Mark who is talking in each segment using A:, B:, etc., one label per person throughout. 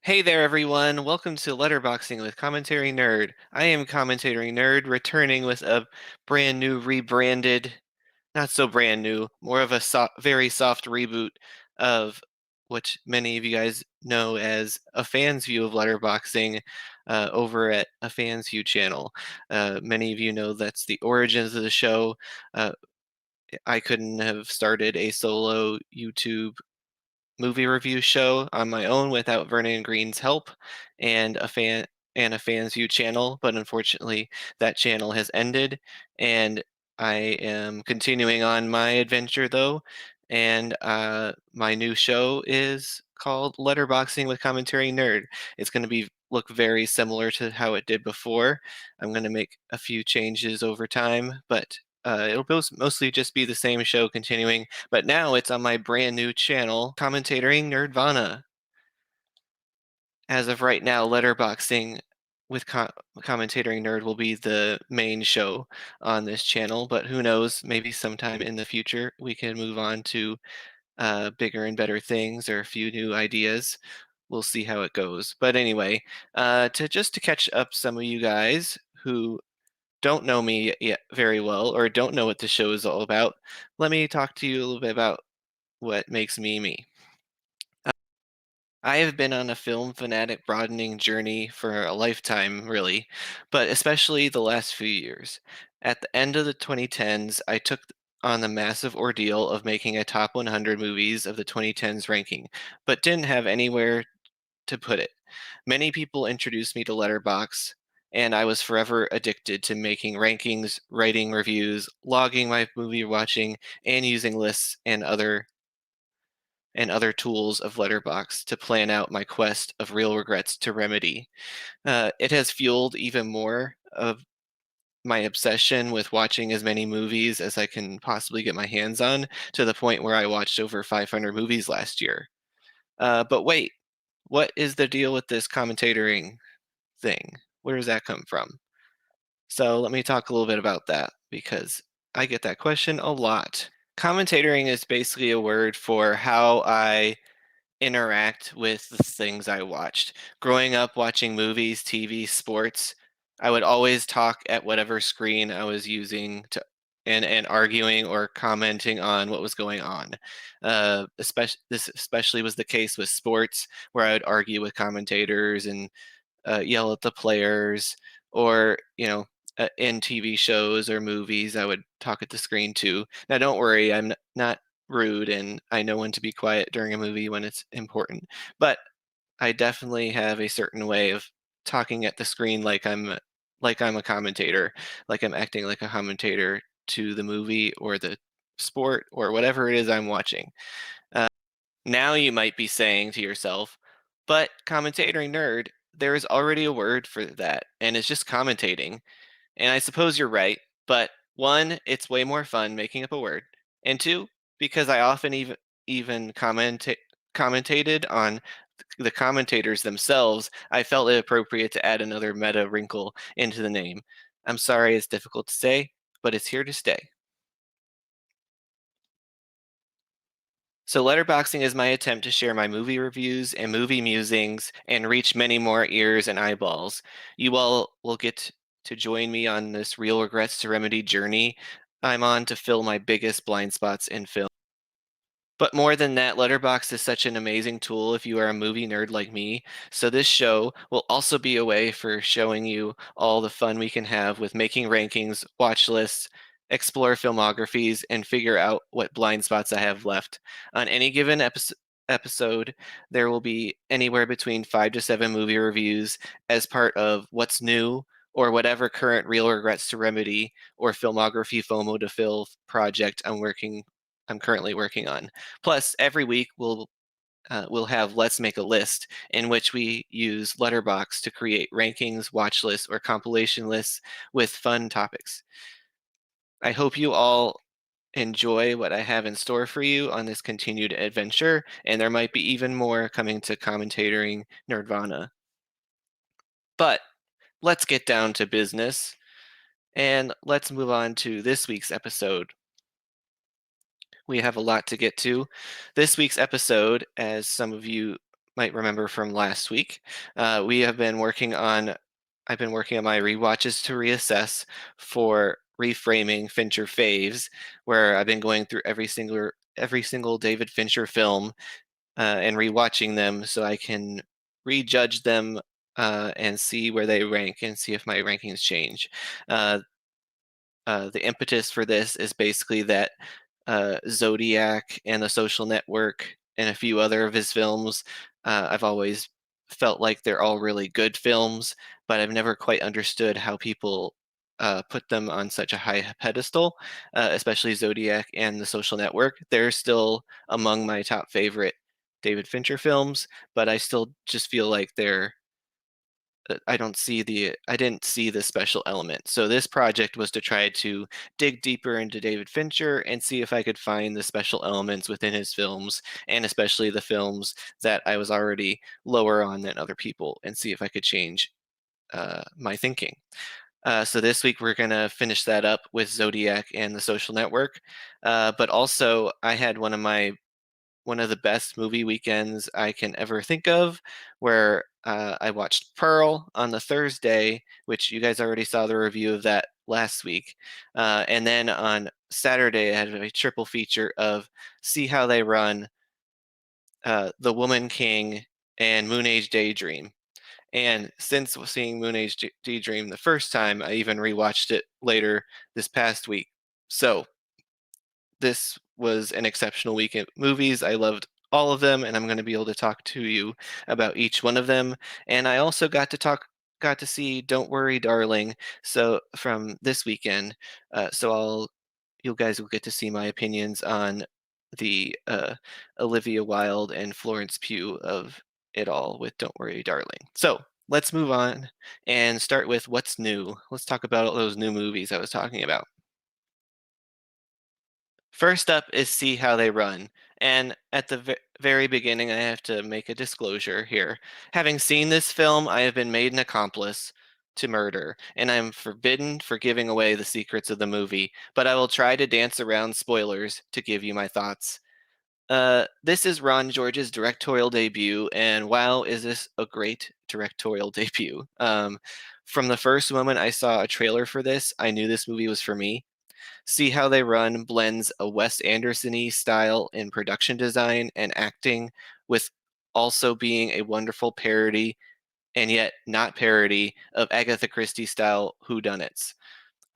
A: Hey there, everyone. Welcome to Letterboxing with Commentatoring Nerd. I am Commentatoring Nerd, returning with a brand new, rebranded, not so brand new, more of a very soft reboot of what many of you guys know as a fan's view of Letterboxing over at a fan's view channel. Many of you know that's the origins of the show. Uh, I couldn't have started a solo YouTube movie review show on my own without Vernon Green's help and a fans view channel, but unfortunately that channel has ended and I am continuing on my adventure though, and my new show is called Letterboxing with Commentary Nerd. It's going to be look very similar to how it did before. I'm going to make a few changes over time, but it'll mostly just be the same show continuing, but now it's on my brand new channel, Commentatoring Nerdvana. As of right now, Letterboxing with Commentatoring Nerd will be the main show on this channel, but who knows, maybe sometime in the future we can move on to bigger and better things or a few new ideas. We'll see how it goes. But anyway, to catch up some of you guys who don't know me yet very well or don't know what the show is all about, let me talk to you a little bit about what makes me me. I have been on a film fanatic broadening journey for a lifetime, really, but especially the last few years. At the end of the 2010s, I took on the massive ordeal of making a top 100 movies of the 2010s ranking, but didn't have anywhere to put it. Many people introduced me to Letterboxd, and I was forever addicted to making rankings, writing reviews, logging my movie watching, and using lists and other tools of Letterboxd to plan out my quest of real regrets to remedy. It has fueled even more of my obsession with watching as many movies as I can possibly get my hands on, to the point where I watched over 500 movies last year. But wait, what is the deal with this commentating thing? Where does that come from? So let me talk a little bit about that because I get that question a lot. Commentating is basically a word for how I interact with the things I watched. Growing up watching movies, TV, sports, I would always talk at whatever screen I was using to and arguing or commenting on what was going on. This especially was the case with sports, where I would argue with commentators and yell at the players, or in TV shows or movies, I would talk at the screen too. Now, don't worry, I'm not rude, and I know when to be quiet during a movie when it's important. But I definitely have a certain way of talking at the screen like I'm a commentator, like I'm acting like a commentator to the movie or the sport or whatever it is I'm watching. Uh, Now you might be saying to yourself, but commentating nerd, there is already a word for that, and it's just commentating. And I suppose you're right, but one, it's way more fun making up a word, and two, because I often even commentated on the commentators themselves, I felt it appropriate to add another meta wrinkle into the name. I'm sorry it's difficult to say, but it's here to stay. So letterboxing is my attempt to share my movie reviews and movie musings and reach many more ears and eyeballs. You all will get to join me on this real regrets to remedy journey I'm on to fill my biggest blind spots in film. But more than that, Letterboxd is such an amazing tool if you are a movie nerd like me. So this show will also be a way for showing you all the fun we can have with making rankings, watch lists, explore filmographies, and figure out what blind spots I have left. On any given episode, there will be anywhere between 5 to 7 movie reviews as part of what's new or whatever current real regrets to remedy or filmography FOMO to fill project I'm currently working on. Plus, every week we'll have Let's Make a List, in which we use Letterboxd to create rankings, watch lists, or compilation lists with fun topics. I hope you all enjoy what I have in store for you on this continued adventure, and there might be even more coming to Commentatoring Nerdvana. But let's get down to business, and let's move on to this week's episode. We have a lot to get to. This week's episode, as some of you might remember from last week, we have been working on I've been working on my rewatches to reassess for ReFraming Fincher Faves, where I've been going through every single David Fincher film and rewatching them so I can rejudge them and see where they rank and see if my rankings change. Uh, the impetus for this is basically that Zodiac and The Social Network and a few other of his films, I've always felt like they're all really good films, but I've never quite understood how people put them on such a high pedestal, especially Zodiac and The Social Network. They're still among my top favorite David Fincher films, but I still just feel like I didn't see the special element. So this project was to try to dig deeper into David Fincher and see if I could find the special elements within his films, and especially the films that I was already lower on than other people, and see if I could change my thinking. So this week we're gonna finish that up with Zodiac and The Social Network. But also I had one of the best movie weekends I can ever think of, where I watched Pearl on the Thursday, which you guys already saw the review of that last week. And then on Saturday, I had a triple feature of See How They Run, The Woman King, and Moonage Daydream. And since seeing Moonage Daydream the first time, I even rewatched it later this past week. So this was an exceptional week at movies. I loved all of them, and I'm going to be able to talk to you about each one of them. And I also got to see Don't Worry, Darling, so from this weekend. So you guys will get to see my opinions on the Olivia Wilde and Florence Pugh of it all with Don't Worry, Darling. So let's move on and start with what's new. Let's talk about all those new movies I was talking about. First up is See How They Run. And at the very beginning, I have to make a disclosure here. Having seen this film, I have been made an accomplice to murder, and I am forbidden for giving away the secrets of the movie, but I will try to dance around spoilers to give you my thoughts. This is Ron George's directorial debut, and wow, is this a great directorial debut. From the first moment I saw a trailer for this, I knew this movie was for me. See How They Run blends a Wes Anderson-y style in production design and acting with also being a wonderful parody and yet not parody of Agatha Christie style whodunits.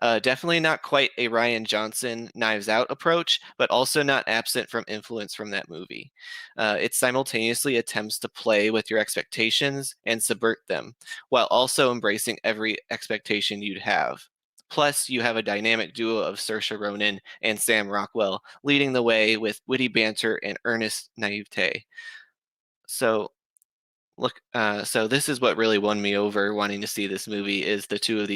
A: Definitely not quite a Ryan Johnson Knives Out approach, but also not absent from influence from that movie. It simultaneously attempts to play with your expectations and subvert them, while also embracing every expectation you'd have. Plus, you have a dynamic duo of Saoirse Ronan and Sam Rockwell leading the way with witty banter and earnest naivete. So, so this is what really won me over wanting to see this movie is the two of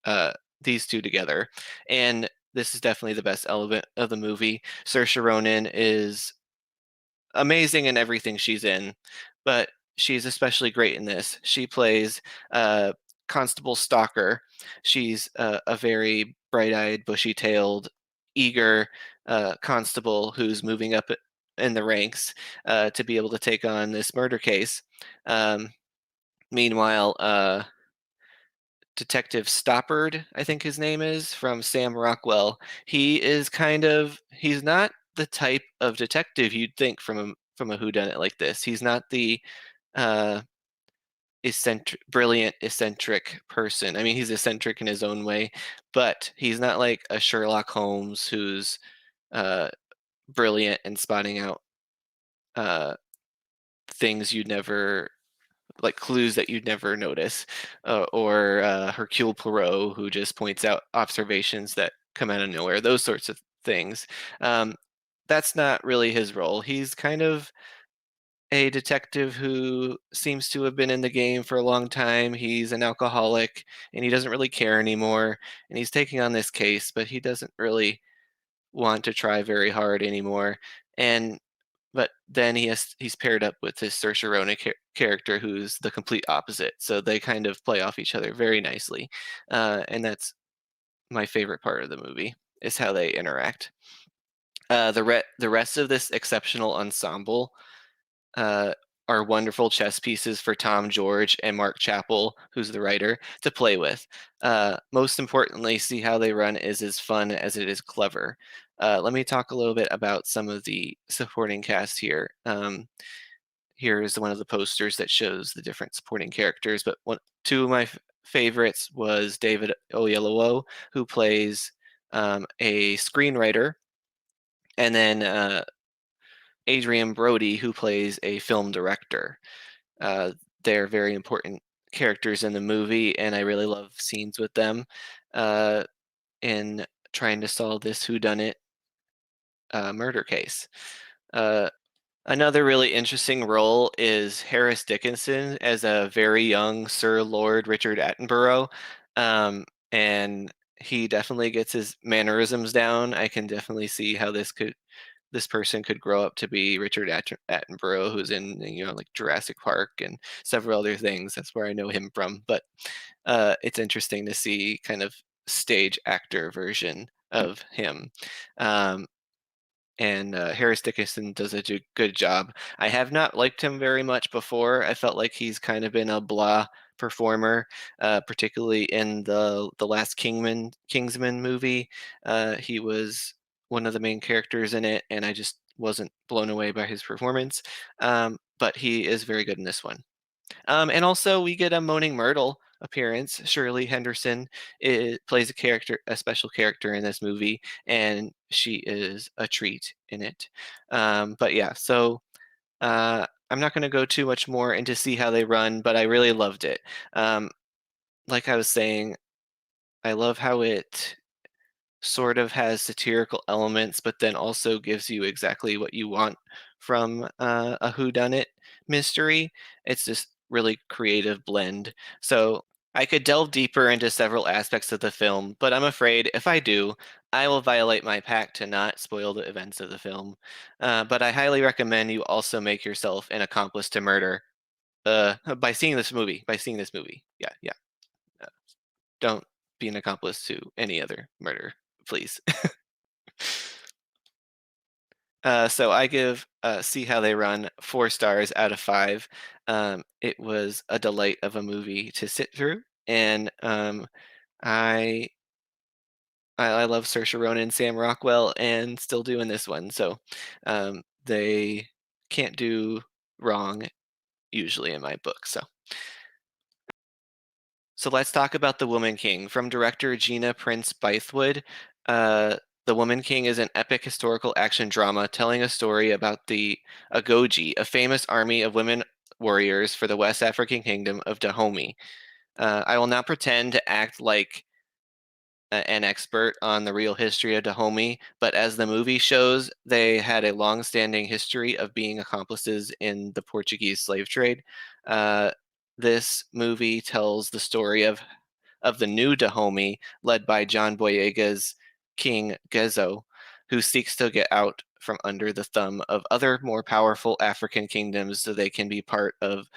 A: uh, these two together, and this is definitely the best element of the movie. Saoirse Ronan is amazing in everything she's in, but she's especially great in this. She plays uh, Constable Stalker. She's a very bright-eyed, bushy-tailed, eager constable who's moving up in the ranks to be able to take on this murder case. Um, Meanwhile, Detective Stoppard, I think his name is, from Sam Rockwell. He's not the type of detective you'd think from a whodunit like this. He's not the uh, brilliant, eccentric person. I mean, he's eccentric in his own way, but he's not like a Sherlock Holmes who's uh, brilliant and spotting out uh, things you'd never like clues that you'd never notice, or Hercule Poirot, who just points out observations that come out of nowhere, those sorts of things. Um, that's not really his role. He's kind of a detective who seems to have been in the game for a long time. He's an alcoholic and he doesn't really care anymore. And he's taking on this case, but he doesn't really want to try very hard anymore. And but then he's paired up with his Saoirse Ronan character, who's the complete opposite. So they kind of play off each other very nicely, and that's my favorite part of the movie is how they interact. The rest of this exceptional ensemble, uh, are wonderful chess pieces for Tom George and Mark Chappell, who's the writer, to play with. Most importantly, See How They Run is as fun as it is clever. Let me talk a little bit about some of the supporting cast here. Here's one of the posters that shows the different supporting characters, but two of my favorites was David Oyelowo, who plays a screenwriter, and then Adrian Brody, who plays a film director. Uh, they're very important characters in the movie, and I really love scenes with them in trying to solve this whodunit murder case. Another really interesting role is Harris Dickinson as a very young Sir Lord Richard Attenborough. And he definitely gets his mannerisms down. I can definitely see how this person could grow up to be Richard Attenborough, who's in like Jurassic Park and several other things. That's where I know him from. But it's interesting to see kind of stage actor version of him. And Harris Dickinson does a good job. I have not liked him very much before. I felt like he's kind of been a blah performer, particularly in the last Kingsman movie. He was one of the main characters in it, and I just wasn't blown away by his performance. But he is very good in this one. And also we get a Moaning Myrtle appearance. Shirley Henderson plays a special character in this movie, and she is a treat in it. But yeah, so I'm not going to go too much more into See How They Run, but I really loved it. Like I was saying, I love how it sort of has satirical elements, but then also gives you exactly what you want from a whodunit mystery. It's this really creative blend. So I could delve deeper into several aspects of the film, but I'm afraid if I do, I will violate my pact to not spoil the events of the film. But I highly recommend you also make yourself an accomplice to murder by seeing this movie. By seeing this movie, yeah, yeah. Uh, don't be an accomplice to any other murder, please. So I give See How They Run 4 stars out of 5. It was a delight of a movie to sit through, and I I love Saoirse Ronan and Sam Rockwell, and still doing this one. So they can't do wrong usually in my book. So let's talk about The Woman King. From director Gina Prince Bythewood, The Woman King is an epic historical action drama telling a story about the Agoji, a famous army of women warriors for the West African kingdom of Dahomey. I will not pretend to act like an expert on the real history of Dahomey, but as the movie shows, they had a long-standing history of being accomplices in the Portuguese slave trade. Uh, this movie tells the story of the new Dahomey, led by John Boyega's King Gezo, who seeks to get out from under the thumb of other more powerful African kingdoms so they can be part of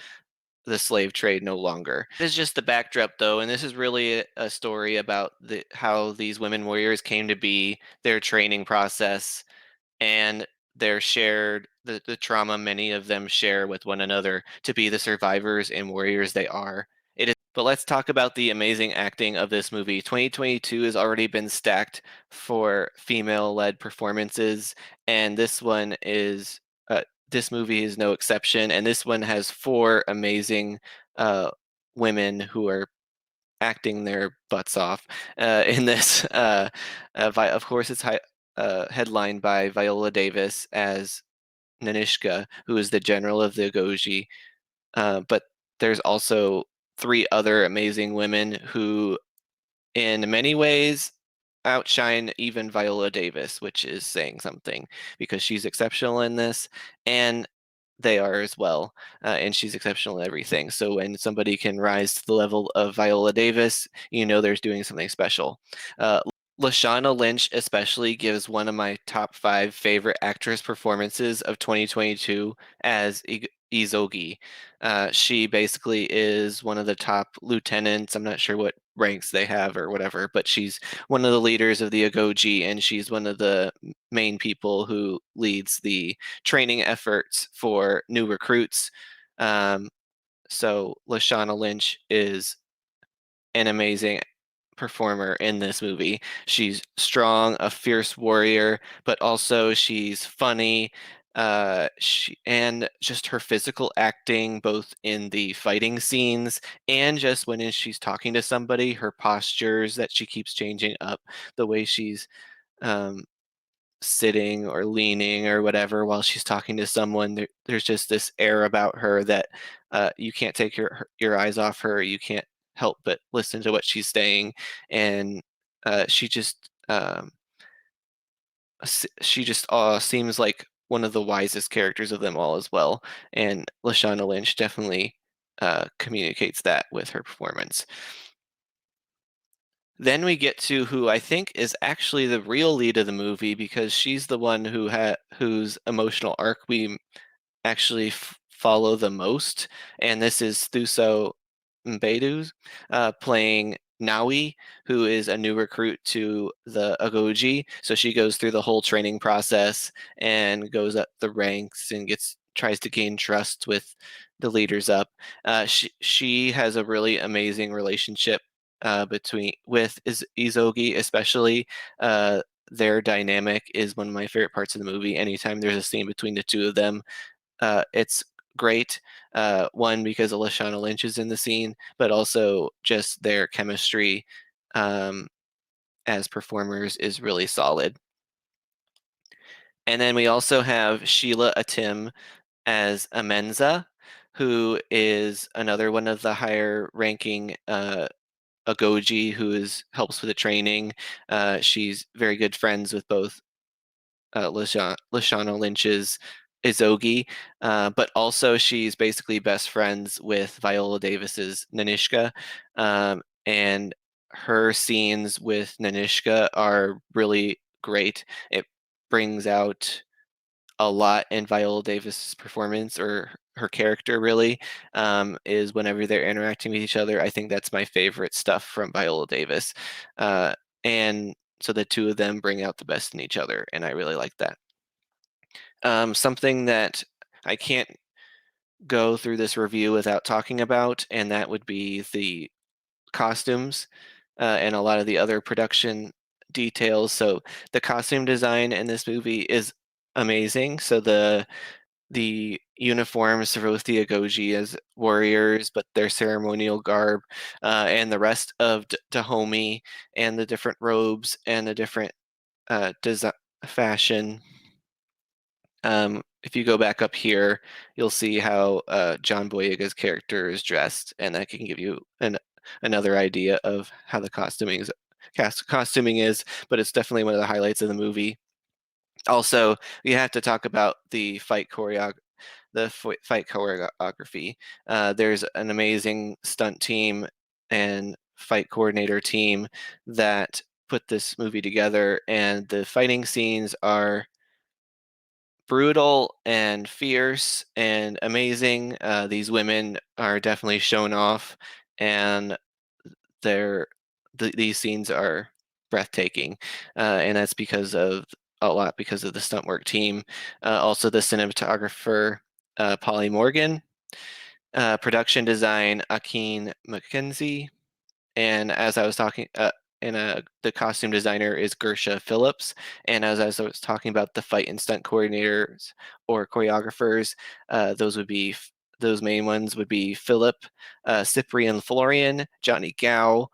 A: the slave trade no longer. This is just the backdrop, though, and this is really a story about how these women warriors came to be, their training process, and their shared the trauma many of them share with one another to be the survivors and warriors they are. But let's talk about the amazing acting of this movie. 2022 has already been stacked for female-led performances, and this movie is no exception. And this one has 4 amazing women who are acting their butts off in this. Of course, it's headlined by Viola Davis as Nanishka, who is the general of the Goji. But there's also 3 other amazing women who, in many ways, outshine even Viola Davis, which is saying something because she's exceptional in this, and they are as well. And she's exceptional in everything. So when somebody can rise to the level of Viola Davis, there's doing something special. Lashana Lynch especially gives one of my top 5 favorite actress performances of 2022 as Izogi. She basically is one of the top lieutenants. I'm not sure what ranks they have or whatever, but she's one of the leaders of the Agoji, and she's one of the main people who leads the training efforts for new recruits. So Lashana Lynch is an amazing performer in this movie. She's strong, a fierce warrior, but also she's funny. And just her physical acting, both in the fighting scenes and just when she's talking to somebody, her postures that she keeps changing up, the way she's um, sitting or leaning or whatever while she's talking to someone. There's just this air about her that you can't take your eyes off her. You can't help but listen to what she's saying, and she just seems like one of the wisest characters of them all as well. And Lashana Lynch definitely communicates that with her performance. Then we get to who I think is actually the real lead of the movie, because she's the one whose emotional arc we actually follow the most, and this is Thuso Mbedu playing Nawi, who is a new recruit to the Agoji. So she goes through the whole training process and goes up the ranks and tries to gain trust with the leaders up. She has a really amazing relationship with Izogi, especially. Their dynamic is one of my favorite parts of the movie. Anytime there's a scene between the two of them, it's great. One, because Lashana Lynch is in the scene, but also just their chemistry um, as performers is really solid. And then we also have Sheila Atim as Amenza, who is another one of the higher ranking Agoji helps with the training. She's very good friends with both Lashana Lynch's Izogi, but also she's basically best friends with Viola Davis's Nanishka, and her scenes with Nanishka are really great. It brings out a lot in Viola Davis's performance, or her character really, is whenever they're interacting with each other. I think that's my favorite stuff from Viola Davis. And so the two of them bring out the best in each other, and I really like that. Something that I can't go through this review without talking about, and that would be the costumes and a lot of the other production details. So the costume design in this movie is amazing. So the uniforms for both the Agoji as warriors, but their ceremonial garb, and the rest of Dahomey, and the different robes and the different design fashion. If you go back up here, you'll see how John Boyega's character is dressed, and that can give you another idea of how the costuming is, but it's definitely one of the highlights of the movie. Also, you have to talk about the fight choreography. There's an amazing stunt team and fight coordinator team that put this movie together, and the fighting scenes are brutal and fierce and amazing. These women are definitely shown off, and these scenes are breathtaking, and that's because of the stunt work team. Also, the cinematographer, Polly Morgan, production design, Akeen McKenzie, and as I was talking, the costume designer is Gersha Phillips. And as I was talking about the fight and stunt coordinators or choreographers, those main ones would be Philip, Cyprian Florian, Johnny Gao,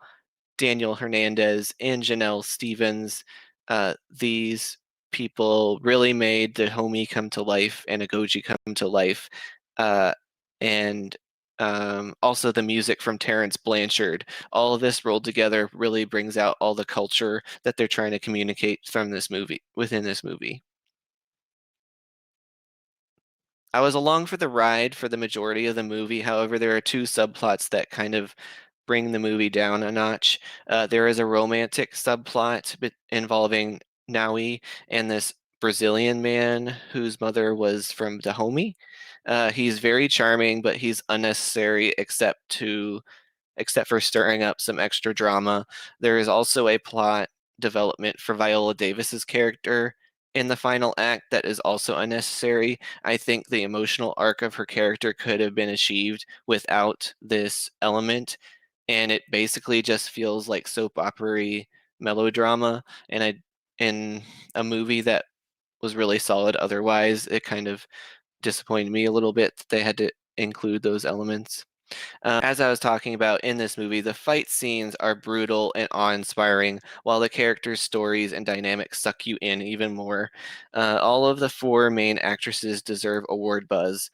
A: Daniel Hernandez, and Janelle Stevens. These people really made the Homie come to life and Agoji come to life. Uh, and Also the music from Terrence Blanchard. All of this rolled together really brings out all the culture that they're trying to communicate within this movie. I was along for the ride for the majority of the movie. However, there are two subplots that kind of bring the movie down a notch. There is a romantic subplot involving Naui and this Brazilian man whose mother was from Dahomey. He's very charming, but he's unnecessary except for stirring up some extra drama. There is also a plot development for Viola Davis's character in the final act that is also unnecessary. I think the emotional arc of her character could have been achieved without this element, and it basically just feels like soap opera melodrama. And in a movie that was really solid otherwise, it kind of disappointed me a little bit that they had to include those elements. As I was talking about in this movie, the fight scenes are brutal and awe-inspiring, while the characters' stories and dynamics suck you in even more. All of the four main actresses deserve award buzz.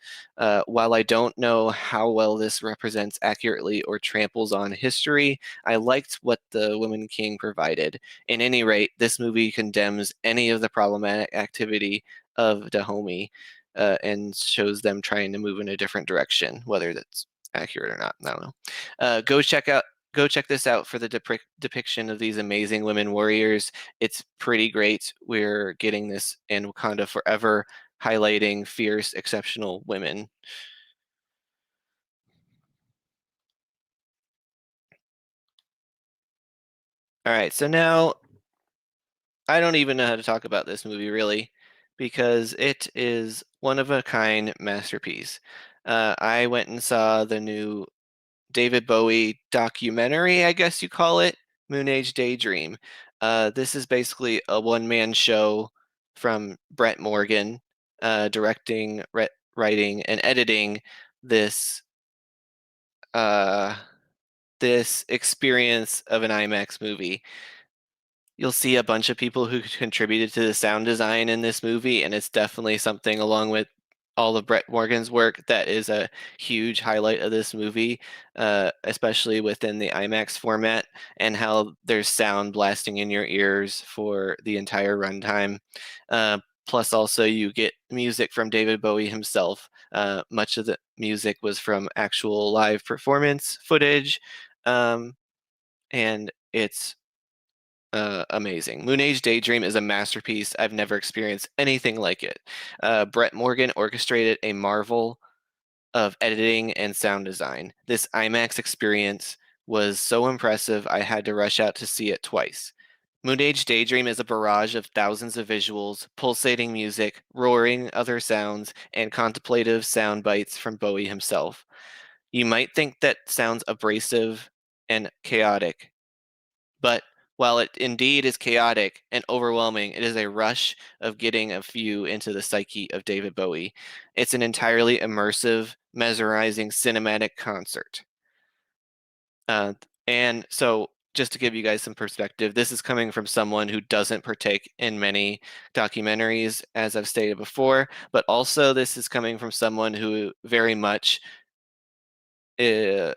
A: While I don't know how well this represents accurately or tramples on history, I liked what the Woman King provided. In any rate, this movie condemns any of the problematic activity of Dahomey. And shows them trying to move in a different direction, whether that's accurate or not. I don't know. Go check this out for the depiction of these amazing women warriors. It's pretty great. We're getting this in Wakanda Forever, highlighting fierce, exceptional women. All right, so now I don't even know how to talk about this movie really, because it is one of a kind masterpiece. I went and saw the new David Bowie documentary, I guess you call it, Moonage Daydream. This is basically a one-man show from Brett Morgan, directing, writing, and editing this uh, this experience of an IMAX movie. You'll see a bunch of people who contributed to the sound design in this movie, and it's definitely something along with all of Brett Morgan's work that is a huge highlight of this movie, especially within the IMAX format and how there's sound blasting in your ears for the entire runtime. Plus, also, you get music from David Bowie himself. Much of the music was from actual live performance footage, um, and it's amazing. Moonage Daydream is a masterpiece. I've never experienced anything like it. Brett Morgan orchestrated a marvel of editing and sound design. This IMAX experience was so impressive, I had to rush out to see it twice. Moonage Daydream is a barrage of thousands of visuals, pulsating music, roaring other sounds, and contemplative sound bites from Bowie himself. You might think that sounds abrasive and chaotic, but while it indeed is chaotic and overwhelming, it is a rush of getting a view into the psyche of David Bowie. It's an entirely immersive, mesmerizing cinematic concert. Uh, and so, just to give you guys some perspective, this is coming from someone who doesn't partake in many documentaries, as I've stated before, but also this is coming from someone who very much uh,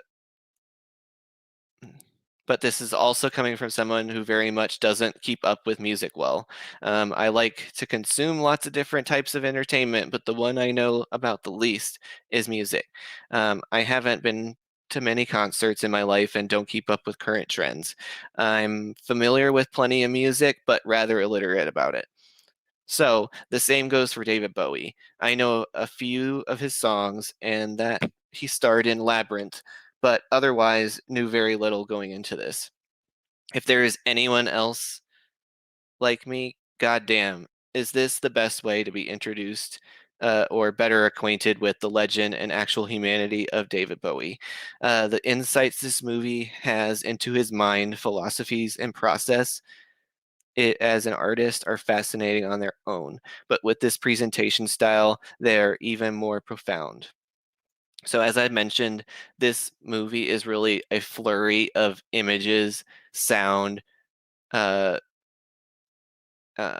A: but this is also coming from someone who very much doesn't keep up with music well. I like to consume lots of different types of entertainment, but the one I know about the least is music. I haven't been to many concerts in my life and don't keep up with current trends. I'm familiar with plenty of music, but rather illiterate about it. So the same goes for David Bowie. I know a few of his songs and that he starred in Labyrinth, but otherwise knew very little going into this. If there is anyone else like me, goddamn, is this the best way to be introduced or better acquainted with the legend and actual humanity of David Bowie? The insights this movie has into his mind, philosophies, and process it as an artist are fascinating on their own, but with this presentation style, they're even more profound. So, as I mentioned, this movie is really a flurry of images, sound, uh, uh,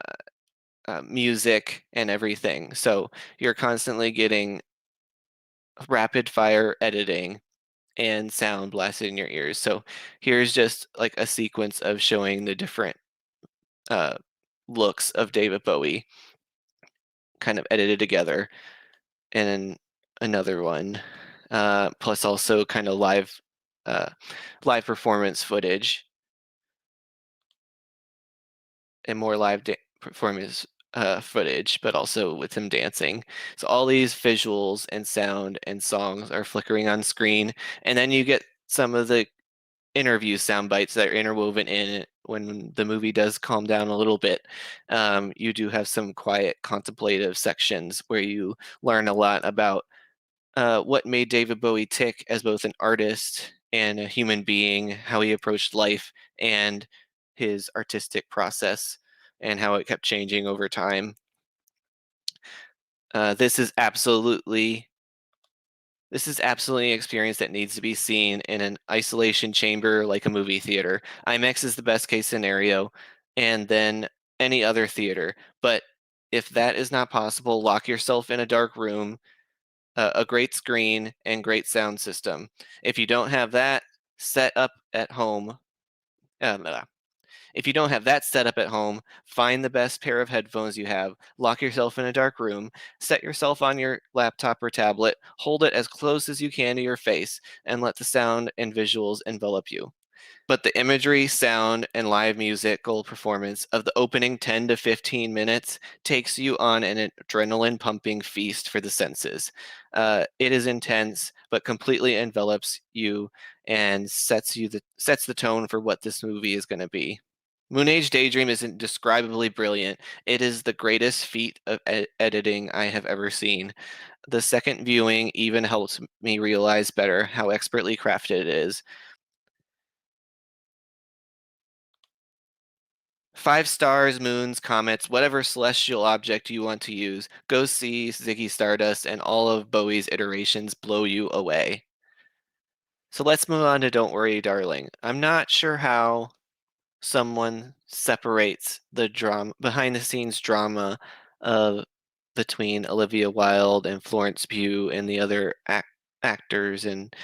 A: music, and everything. So, you're constantly getting rapid fire editing and sound blasted in your ears. So, here's just like a sequence of showing the different uh, looks of David Bowie kind of edited together. And then another one, plus also kind of uh, live performance footage and more performance footage, but also with him dancing. So all these visuals and sound and songs are flickering on screen, and then you get some of the interview sound bites that are interwoven in when the movie does calm down a little bit, you do have some quiet contemplative sections where you learn a lot about what made David Bowie tick as both an artist and a human being, how he approached life, and his artistic process, and how it kept changing over time. This is absolutely an experience that needs to be seen in an isolation chamber like a movie theater. IMAX is the best case scenario, and then any other theater. But if that is not possible, lock yourself in a dark room, a great screen, and great sound system. If you don't have that set up at home, uh, if you don't have that set up at home, find the best pair of headphones you have, lock yourself in a dark room, set yourself on your laptop or tablet, hold it as close as you can to your face, and let the sound and visuals envelop you. But the imagery, sound, and live musical performance of the opening 10 to 15 minutes takes you on an adrenaline pumping feast for the senses. It is intense, but completely envelops you and sets the tone for what this movie is going to be. Moonage Daydream is indescribably brilliant. It is the greatest feat of editing I have ever seen. The second viewing even helped me realize better how expertly crafted it is. 5 stars, moons, comets, whatever celestial object you want to use. Go see Ziggy Stardust, and all of Bowie's iterations blow you away. So let's move on to Don't Worry, Darling. I'm not sure how someone separates the drama, behind the scenes drama of between Olivia Wilde and Florence Pugh and the other actors and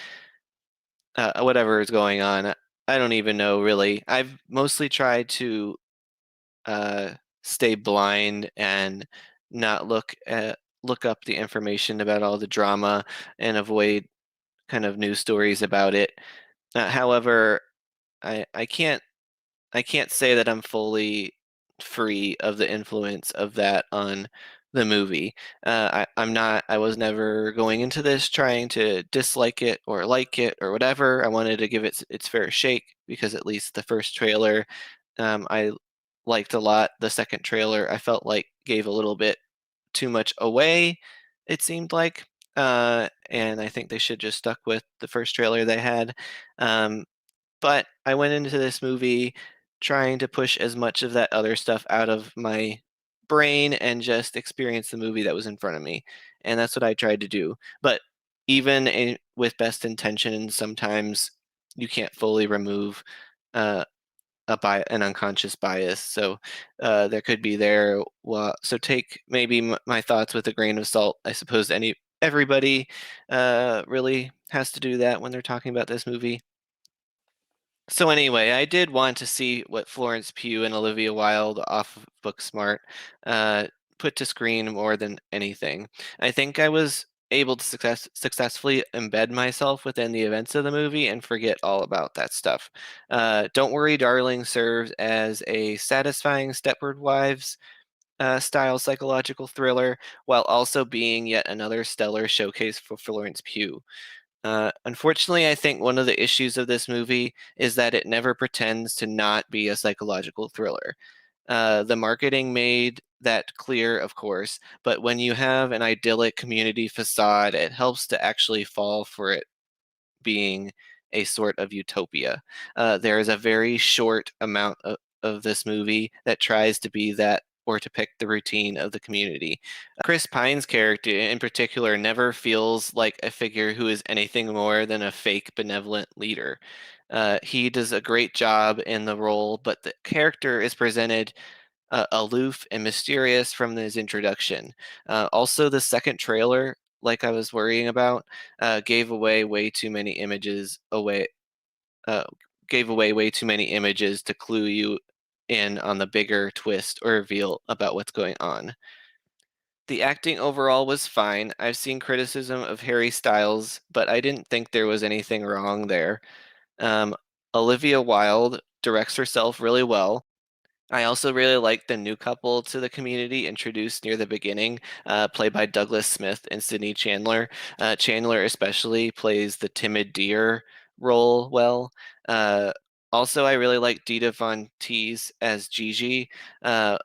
A: whatever is going on. I don't even know really. I've mostly tried to uh, stay blind and not look up the information about all the drama and avoid kind of news stories about it. However, I can't say that I'm fully free of the influence of that on the movie. I'm not. I was never going into this trying to dislike it or like it or whatever. I wanted to give it its fair shake because at least the first trailer, I liked a lot. The second trailer, I felt like gave a little bit too much away. It seemed like, and I think they should just stuck with the first trailer they had. Um, but I went into this movie trying to push as much of that other stuff out of my brain and just experience the movie that was in front of me. And that's what I tried to do. But even with best intentions, sometimes you can't fully remove uh, an unconscious bias. So there could be there. Well, so take maybe my thoughts with a grain of salt. I suppose everybody really has to do that when they're talking about this movie. So anyway, I did want to see what Florence Pugh and Olivia Wilde off of Booksmart uh, put to screen more than anything. I think I was able to successfully embed myself within the events of the movie and forget all about that stuff. Don't Worry, Darling serves as a satisfying Stepford Wives style psychological thriller, while also being yet another stellar showcase for Florence Pugh. Unfortunately, I think one of the issues of this movie is that it never pretends to not be a psychological thriller. The marketing made that clear, of course, but when you have an idyllic community facade, it helps to actually fall for it being a sort of utopia. There is a very short amount of this movie that tries to be that or to pick the routine of the community. Chris Pine's character in particular never feels like a figure who is anything more than a fake benevolent leader. He does a great job in the role, but the character is presented aloof and mysterious from his introduction. Also, the second trailer, like I was worrying about, gave away way too many images away. Uh, gave away way too many images to clue you in on the bigger twist or reveal about what's going on. The acting overall was fine. I've seen criticism of Harry Styles, but I didn't think there was anything wrong there. Um, Olivia Wilde directs herself really well. I also really like the new couple to the community introduced near the beginning, played by Douglas Smith and Sydney Chandler. Chandler especially plays the timid deer role well. Uh, Also, I really like Dita Von Teese as Gigi. Uh,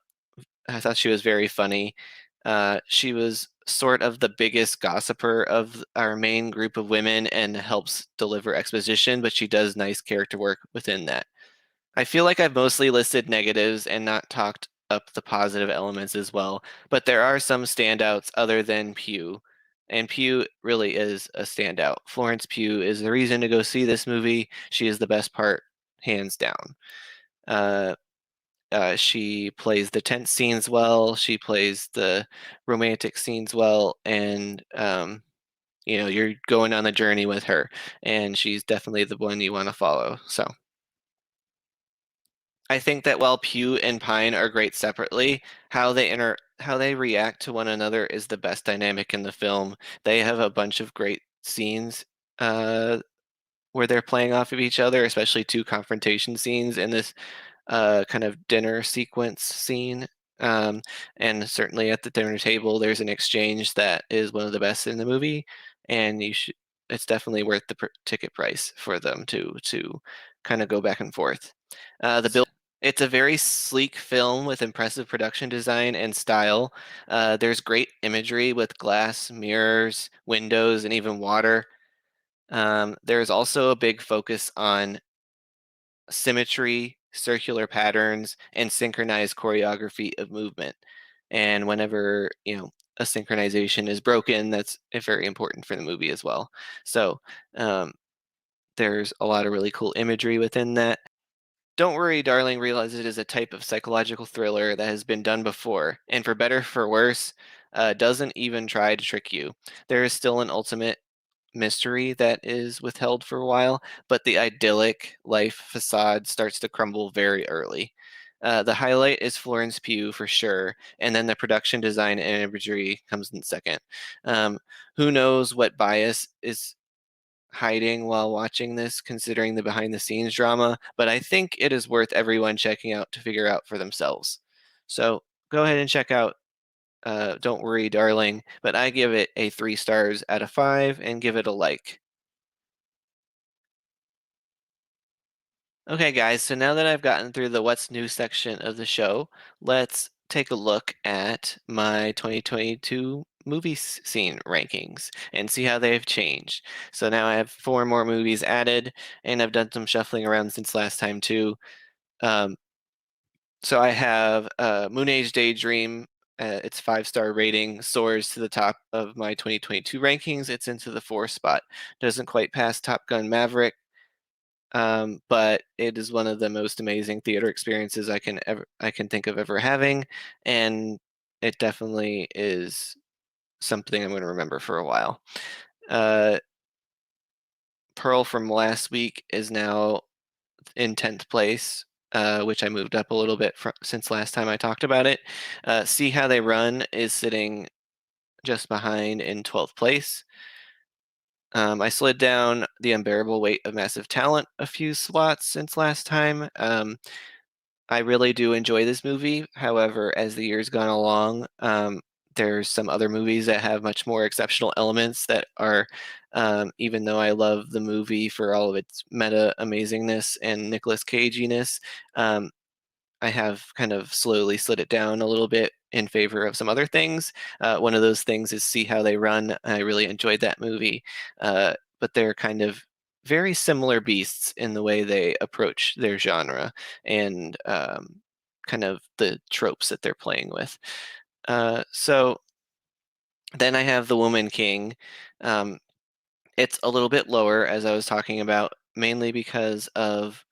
A: I thought she was very funny. She was sort of the biggest gossiper of our main group of women and helps deliver exposition, but she does nice character work within that. I feel like I've mostly listed negatives and not talked up the positive elements as well, but there are some standouts other than Pugh. And Pugh really is a standout. Florence Pugh is the reason to go see this movie. She is the best part, hands down. Uh, she plays the tense scenes well. She plays the romantic scenes well, and you're going on the journey with her, and she's definitely the one you want to follow. So I think that while Pew and Pine are great separately, how they react to one another is the best dynamic in the film. They have a bunch of great scenes uh, where they're playing off of each other, especially two confrontation scenes in this kind of dinner sequence scene. Um, and certainly at the dinner table, there's an exchange that is one of the best in the movie, and it's definitely worth the ticket price for them to kind of go back and forth. The build It's a very sleek film with impressive production design and style. There's great imagery with glass, mirrors, windows, and even water. There's also a big focus on symmetry, circular patterns, and synchronized choreography of movement. And whenever, a synchronization is broken, that's very important for the movie as well. So um, there's a lot of really cool imagery within that. Don't Worry, Darling realizes it is a type of psychological thriller that has been done before, and for better for worse, doesn't even try to trick you. There is still an ultimate mystery that is withheld for a while, but the idyllic life facade starts to crumble very early. The highlight is Florence Pugh for sure, and then the production design and imagery comes in second. Um, who knows what bias is hiding while watching this, considering the behind the scenes drama, but I think it is worth everyone checking out to figure out for themselves. So go ahead and check out Don't Worry, Darling, but I give it a 3 stars out of 5 and give it a like. Okay, guys, so now that I've gotten through the what's new section of the show, let's take a look at my 2022 movie scene rankings and see how they've changed. So now I have 4 more movies added, and I've done some shuffling around since last time too. Um, so I have Moonage Daydream. Its 5-star rating soars to the top of my 2022 rankings. It's into the 4th spot. Doesn't quite pass Top Gun Maverick, but it is one of the most amazing theater experiences I can think of ever having, and it definitely is something I'm going to remember for a while. Uh, Pearl from last week is now in 10th place, which I moved up a little bit since last time I talked about it. See How They Run is sitting just behind in 12th place. I slid down The Unbearable Weight of Massive Talent a few slots since last time. I really do enjoy this movie. However, as the years gone along, there's some other movies that have much more exceptional elements that are, even though I love the movie for all of its meta amazingness and Nicolas Caginess, um, I have kind of slowly slid it down a little bit in favor of some other things. One of those things is See How They Run. I really enjoyed that movie, but they're kind of very similar beasts in the way they approach their genre and kind of the tropes that they're playing with. So then I have The Woman King. Um, it's a little bit lower, as I was talking about, mainly because of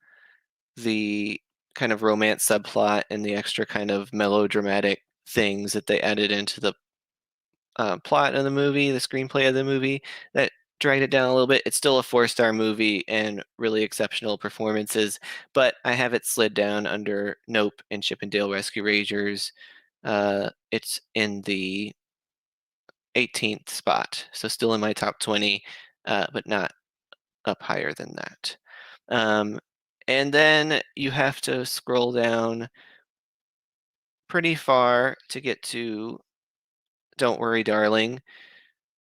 A: the kind of romance subplot and the extra kind of melodramatic things that they added into the plot of the movie, the screenplay of the movie, that dragged it down a little bit. It's still a 4-star movie and really exceptional performances, but I have it slid down under Nope and Chip and Dale Rescue Rangers. It's in the 18th spot, so still in my top 20, but not up higher than that. And then you have to scroll down pretty far to get to Don't Worry, Darling.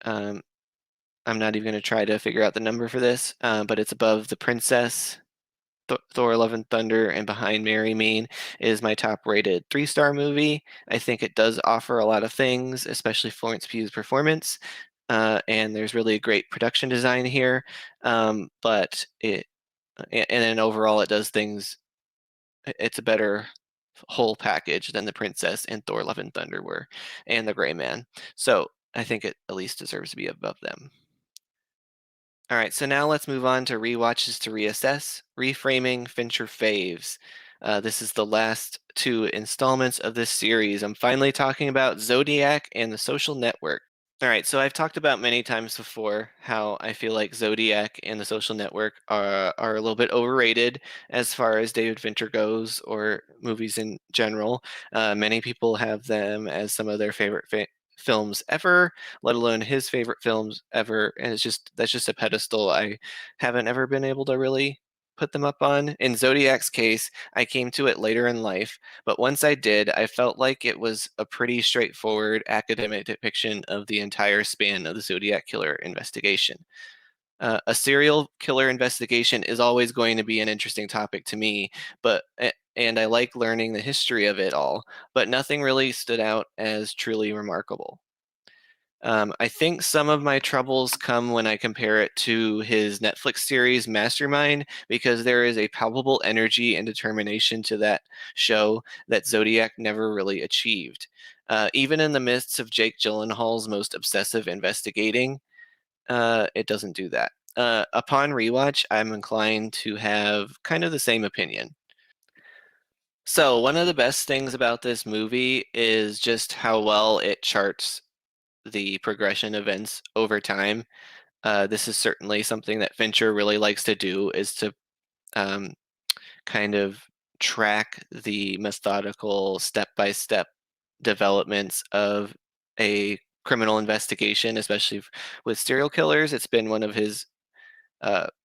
A: Um, I'm not even going to try to figure out the number for this, but it's above The Princess, Thor: Love and Thunder and Behind Mary Mean is my top rated 3-star movie. I think it does offer a lot of things, especially Florence Pugh's performance. And there's really a great production design here. But then overall it does things, it's a better whole package than The Princess and Thor: Love and Thunder were, and The Gray Man. So I think it at least deserves to be above them. All right, so now let's move on to rewatches to reassess. Reframing Fincher Faves. This is the last two installments of this series. I'm finally talking about Zodiac and The Social Network. All right, so I've talked about many times before how I feel like Zodiac and The Social Network are a little bit overrated as far as David Fincher goes, or movies in general. Many people have them as some of their favorite films ever, let alone his favorite films ever, and that's just a pedestal I haven't ever been able to really put them up on. In Zodiac's case, I came to it later in life, but once I did, I felt like it was a pretty straightforward academic depiction of the entire span of the Zodiac killer investigation. A serial killer investigation is always going to be an interesting topic to me, but and I like learning the history of it all, but nothing really stood out as truly remarkable. I think some of my troubles come when I compare it to his Netflix series Mastermind, because there is a palpable energy and determination to that show that Zodiac never really achieved. Even in the midst of Jake Gyllenhaal's most obsessive investigating, it doesn't do that. Upon rewatch, I'm inclined to have kind of the same opinion. So, one of the best things about this movie is just how well it charts the progression events over time. This is certainly something that Fincher really likes to do, is to um, kind of track the methodical step-by-step developments of a criminal investigation, especially with serial killers. It's been one of his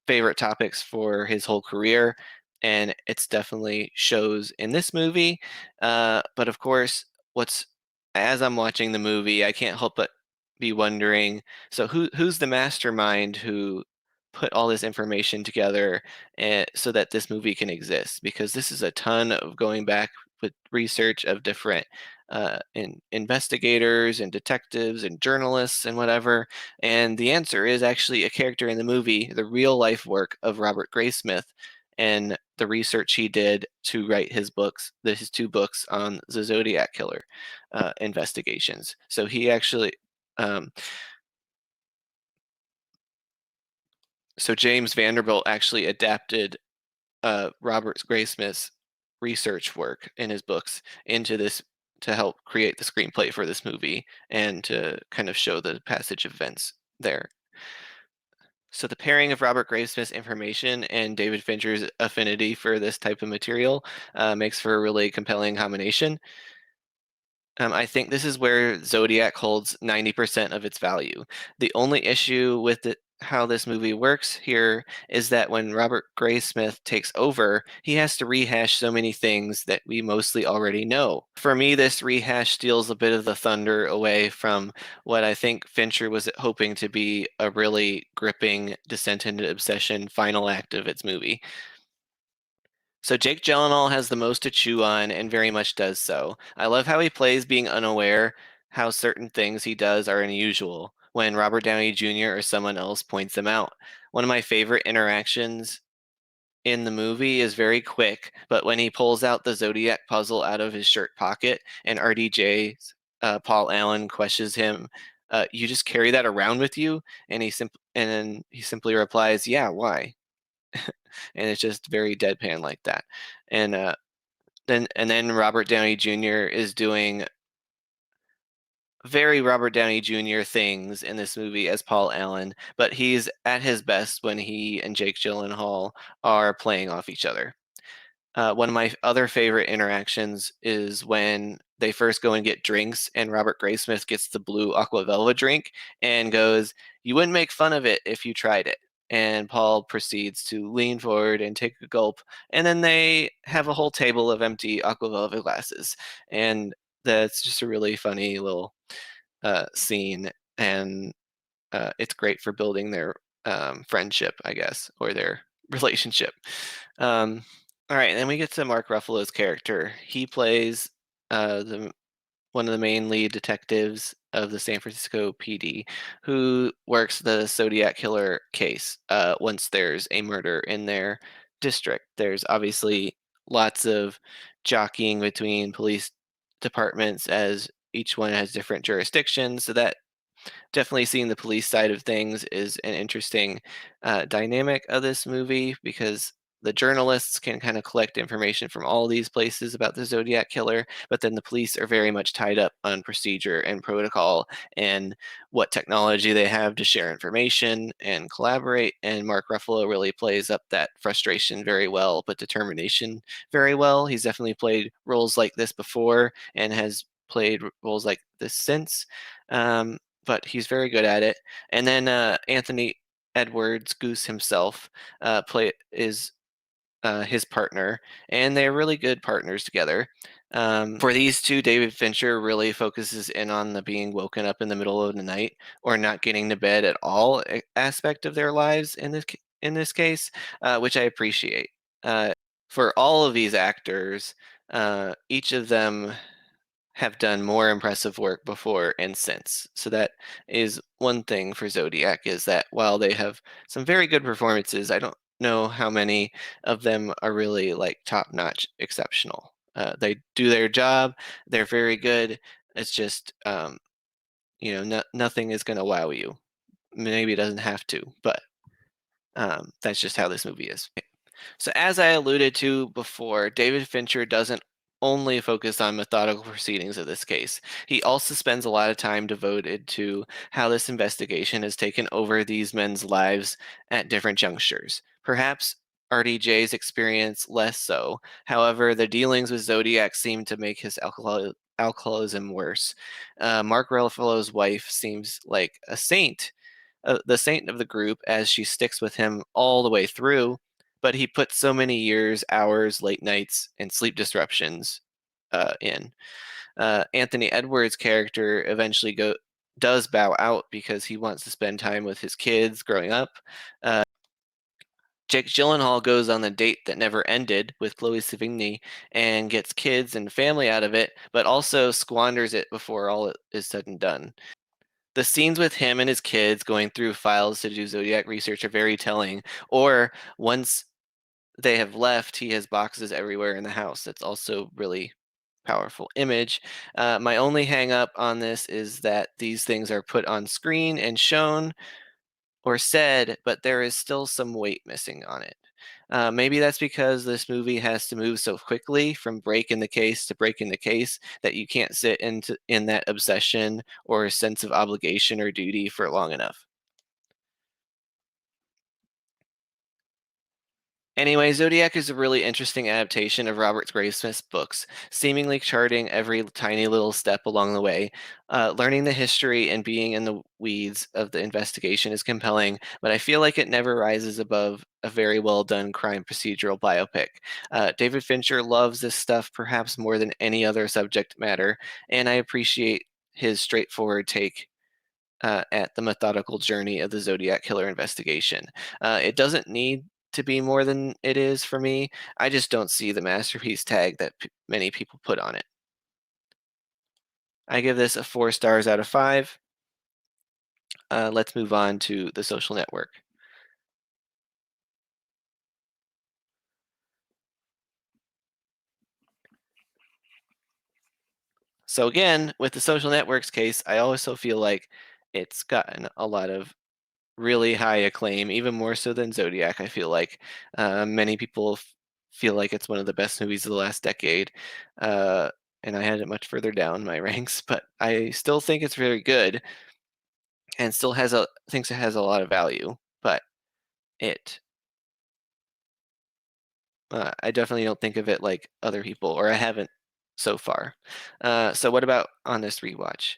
A: favorite topics for his whole career, and it's definitely shows in this movie. But of course, what's as I'm watching the movie, I can't help but be wondering, so who's the mastermind who put all this information together so that this movie can exist? Because this is a ton of going back with research of different investigators and detectives and journalists and whatever, and the answer is actually a character in the movie, the real life work of Robert Graysmith, and the research he did to write his two books on the Zodiac killer investigations. So he actually, um, so James Vanderbilt actually adapted Robert Graysmith's research work in his books into this to help create the screenplay for this movie and to kind of show the passage of events there. So the pairing of Robert Graysmith's information and David Fincher's affinity for this type of material makes for a really compelling combination. I think this is where Zodiac holds 90% of its value. The only issue with how this movie works here is that when Robert Graysmith takes over, he has to rehash so many things that we mostly already know. For me, this rehash steals a bit of the thunder away from what I think Fincher was hoping to be a really gripping descent into obsession final act of its movie. So Jake Gyllenhaal has the most to chew on and very much does so. I love how he plays being unaware, how certain things he does are unusual when Robert Downey Jr. or someone else points them out. One of my favorite interactions in the movie is very quick, but when he pulls out the Zodiac puzzle out of his shirt pocket and RDJ's Paul Allen questions him, "You just carry that around with you?" And then he simply replies, "Yeah, why?" And it's just very deadpan like that. And then Robert Downey Jr. is doing very Robert Downey Jr. things in this movie as Paul Allen, but he's at his best when he and Jake Gyllenhaal are playing off each other. One of my other favorite interactions is when they first go and get drinks, and Robert Graysmith gets the blue Aqua Velva drink and goes, "You wouldn't make fun of it if you tried it." And Paul proceeds to lean forward and take a gulp, and then they have a whole table of empty Aqua Velva glasses. And that's just a really funny little scene, and it's great for building their friendship, I guess, or their relationship. All right, and then we get to Mark Ruffalo's character. He plays the one of the main lead detectives of the San Francisco PD, who works the Zodiac killer case. Once there's a murder in their district, there's obviously lots of jockeying between police departments as each one has different jurisdictions. So that definitely seeing the police side of things is an interesting dynamic of this movie because the journalists can kind of collect information from all these places about the Zodiac killer, but then the police are very much tied up on procedure and protocol and what technology they have to share information and collaborate. And Mark Ruffalo really plays up that frustration very well, but determination very well. He's definitely played roles like this before and has played roles like this since. But he's very good at it. And then Anthony Edwards, Goose himself, is his partner, and they're really good partners together. For these two, David Fincher really focuses in on the being woken up in the middle of the night or not getting to bed at all aspect of their lives in this case, which I appreciate. For all of these actors, each of them have done more impressive work before and since. So that is one thing for Zodiac is that while they have some very good performances, I don't know how many of them are really like top-notch exceptional. They do their job, they're very good. It's just nothing is going to wow you. Maybe it doesn't have to, but that's just how this movie is. So as I alluded to before, David Fincher doesn't only focus on methodical proceedings of this case. He also spends a lot of time devoted to how this investigation has taken over these men's lives at different junctures. Perhaps RDJ's experience less so. However, the dealings with Zodiac seem to make his alcoholism worse. Mark Ruffalo's wife seems like a saint, the saint of the group, as she sticks with him all the way through, but he put so many years, hours, late nights, and sleep disruptions in. Anthony Edwards' character eventually does bow out because he wants to spend time with his kids growing up. Jake Gyllenhaal goes on the date that never ended with Chloe Sevigny and gets kids and family out of it, but also squanders it before all is said and done. The scenes with him and his kids going through files to do Zodiac research are very telling. Or once they have left, he has boxes everywhere in the house. That's also really powerful image. My only hang up on this is that these things are put on screen and shown or said, but there is still some weight missing on it. Maybe that's because this movie has to move so quickly from break in the case to break in the case that you can't sit in that obsession or sense of obligation or duty for long enough. Anyway, Zodiac is a really interesting adaptation of Robert Graysmith's books, seemingly charting every tiny little step along the way. Learning the history and being in the weeds of the investigation is compelling, but I feel like it never rises above a very well done crime procedural biopic. David Fincher loves this stuff perhaps more than any other subject matter, and I appreciate his straightforward take at the methodical journey of the Zodiac killer investigation. It doesn't need to be more than it is for me. I just don't see the masterpiece tag that many people put on it. I give this a 4 stars out of 5. Let's move on to The Social Network. So again, with the Social Networks case, I also feel like it's gotten a lot of really high acclaim, even more so than Zodiac. I feel like many people feel like it's one of the best movies of the last decade, uh, and I had it much further down my ranks, but I still think it's very good, and still thinks it has a lot of value. But it, I definitely don't think of it like other people, or I haven't so far. So what about on this rewatch?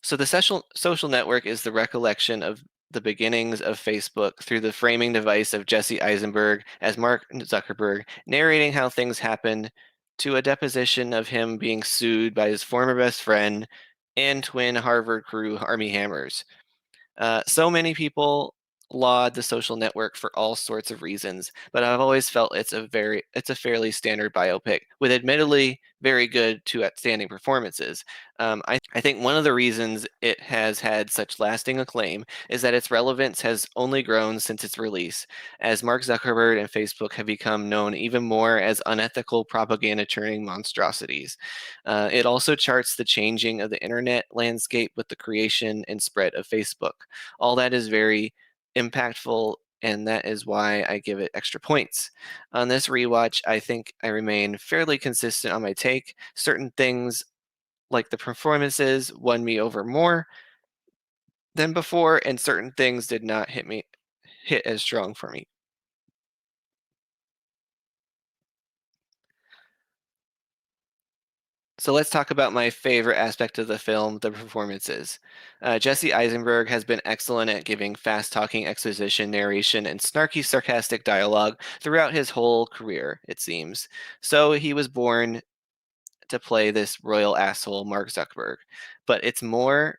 A: So the social network is the recollection of the beginnings of Facebook through the framing device of Jesse Eisenberg as Mark Zuckerberg, narrating how things happened to a deposition of him being sued by his former best friend and twin Harvard crew Army Hammers. So many people laud The Social Network for all sorts of reasons, but I've always felt it's a fairly standard biopic with admittedly very good to outstanding performances. I think one of the reasons it has had such lasting acclaim is that its relevance has only grown since its release, as Mark Zuckerberg and Facebook have become known even more as unethical propaganda-turning monstrosities. It also charts the changing of the internet landscape with the creation and spread of Facebook. All that is very impactful, and that is why I give it extra points. On this rewatch, I think I remain fairly consistent on my take. Certain things, like the performances, won me over more than before, and certain things did not hit as strong for me. So let's talk about my favorite aspect of the film, the performances. Jesse Eisenberg has been excellent at giving fast-talking exposition, narration, and snarky, sarcastic dialogue throughout his whole career, it seems. So he was born to play this royal asshole, Mark Zuckerberg. But it's more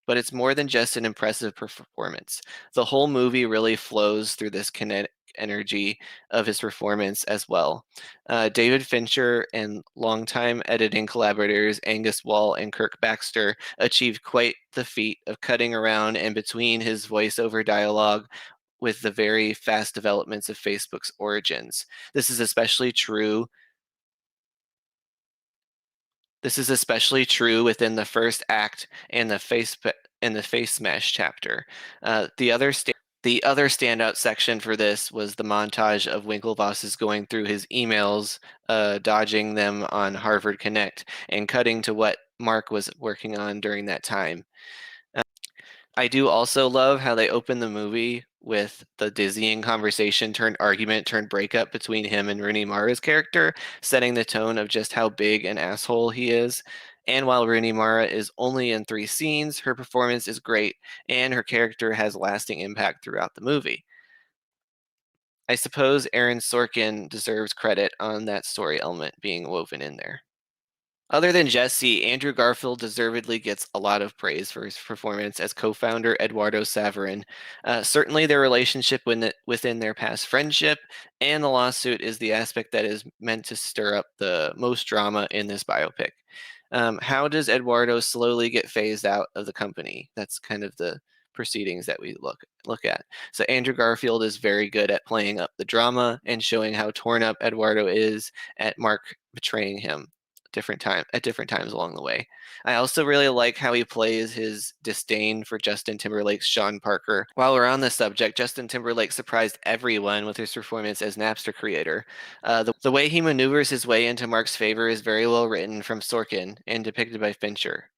A: but it's more than just an impressive performance. The whole movie really flows through this kinetic energy of his performance as well. David Fincher and longtime editing collaborators Angus Wall and Kirk Baxter achieved quite the feat of cutting around and between his voiceover dialogue with the very fast developments of Facebook's origins. This is especially true This is especially true within the first act and the face smash chapter. The other standout section for this was the montage of Winklevoss's going through his emails, dodging them on Harvard Connect, and cutting to what Mark was working on during that time. I do also love how they open the movie with the dizzying conversation turned argument turned breakup between him and Rooney Mara's character, setting the tone of just how big an asshole he is. And while Rooney Mara is only in 3 scenes, her performance is great, and her character has lasting impact throughout the movie. I suppose Aaron Sorkin deserves credit on that story element being woven in there. Other than Jesse, Andrew Garfield deservedly gets a lot of praise for his performance as co-founder Eduardo Saverin. Certainly, their relationship within their past friendship and the lawsuit is the aspect that is meant to stir up the most drama in this biopic. How does Eduardo slowly get phased out of the company? That's kind of the proceedings that we look at. So Andrew Garfield is very good at playing up the drama and showing how torn up Eduardo is at Mark betraying him at different times along the way. I also really like how he plays his disdain for Justin Timberlake's Sean Parker. While we're on this subject, Justin Timberlake surprised everyone with his performance as Napster creator. The way he maneuvers his way into Mark's favor is very well written from Sorkin and depicted by Fincher.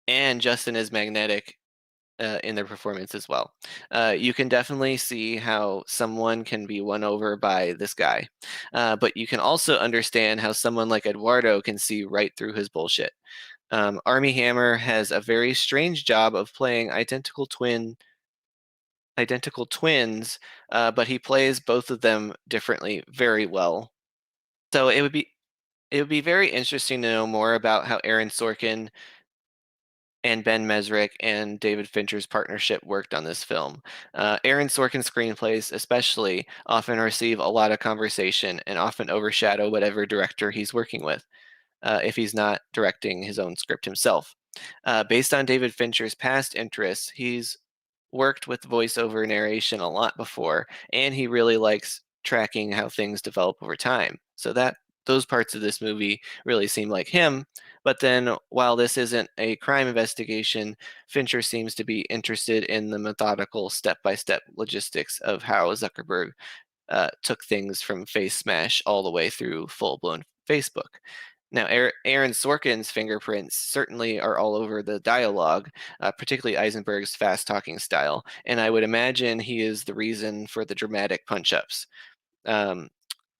A: And Justin is magnetic in their performance as well. You can definitely see how someone can be won over by this guy, but you can also understand how someone like Eduardo can see right through his bullshit. Army Hammer has a very strange job of playing identical twins, but he plays both of them differently very well. So it would be very interesting to know more about how Aaron Sorkin and Ben Mesrick and David Fincher's partnership worked on this film. Aaron Sorkin's screenplays, especially, often receive a lot of conversation and often overshadow whatever director he's working with, if he's not directing his own script himself. Based on David Fincher's past interests, he's worked with voiceover narration a lot before, and he really likes tracking how things develop over time. So that those parts of this movie really seem like him. But then, while this isn't a crime investigation, Fincher seems to be interested in the methodical, step-by-step logistics of how Zuckerberg took things from Face Smash all the way through full-blown Facebook. Now, Aaron Sorkin's fingerprints certainly are all over the dialogue, particularly Eisenberg's fast-talking style, and I would imagine he is the reason for the dramatic punch-ups. Um,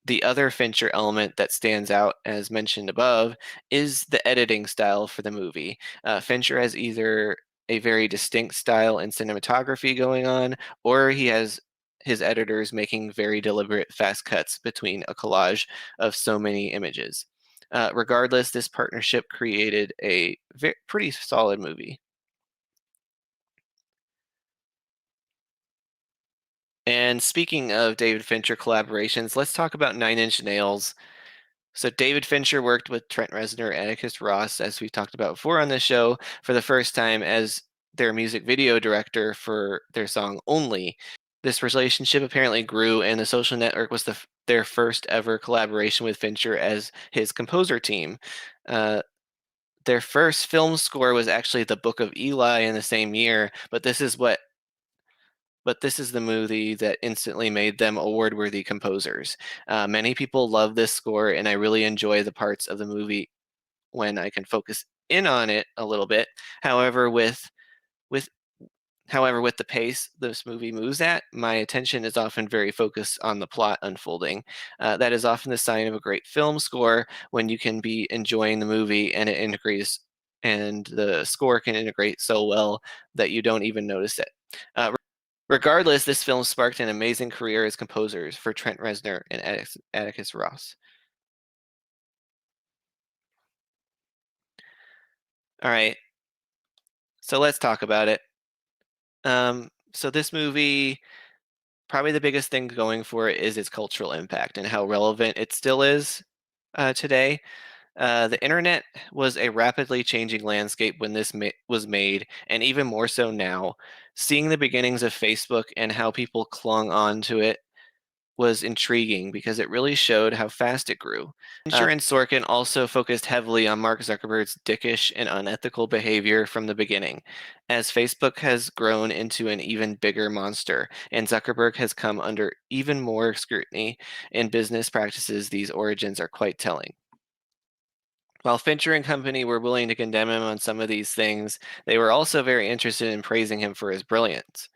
A: the other Fincher element that stands out, as mentioned above, is the editing style for the movie. Fincher has either a very distinct style in cinematography going on, or he has his editors making very deliberate fast cuts between a collage of so many images. Regardless, this partnership created a pretty solid movie. And speaking of David Fincher collaborations, let's talk about Nine Inch Nails. So David Fincher worked with Trent Reznor and Atticus Ross, as we talked about before on the show, for the first time as their music video director for their song Only. This relationship apparently grew, and The Social Network was their first ever collaboration with Fincher as his composer team. Their first film score was actually The Book of Eli in the same year, but this is the movie that instantly made them award-worthy composers. Many people love this score, and I really enjoy the parts of the movie when I can focus in on it a little bit. However, with with the pace this movie moves at, my attention is often very focused on the plot unfolding. That is often the sign of a great film score, when you can be enjoying the movie and it integrates, and the score can integrate so well that you don't even notice it. Regardless, this film sparked an amazing career as composers for Trent Reznor and Atticus Ross. All right, so let's talk about it. So this movie, probably the biggest thing going for it is its cultural impact and how relevant it still is today. The internet was a rapidly changing landscape when this was made, and even more so now. Seeing the beginnings of Facebook and how people clung on to it was intriguing because it really showed how fast it grew. Fincher and Sorkin also focused heavily on Mark Zuckerberg's dickish and unethical behavior from the beginning. As Facebook has grown into an even bigger monster, and Zuckerberg has come under even more scrutiny in business practices, these origins are quite telling. While Fincher and company were willing to condemn him on some of these things, they were also very interested in praising him for his brilliance,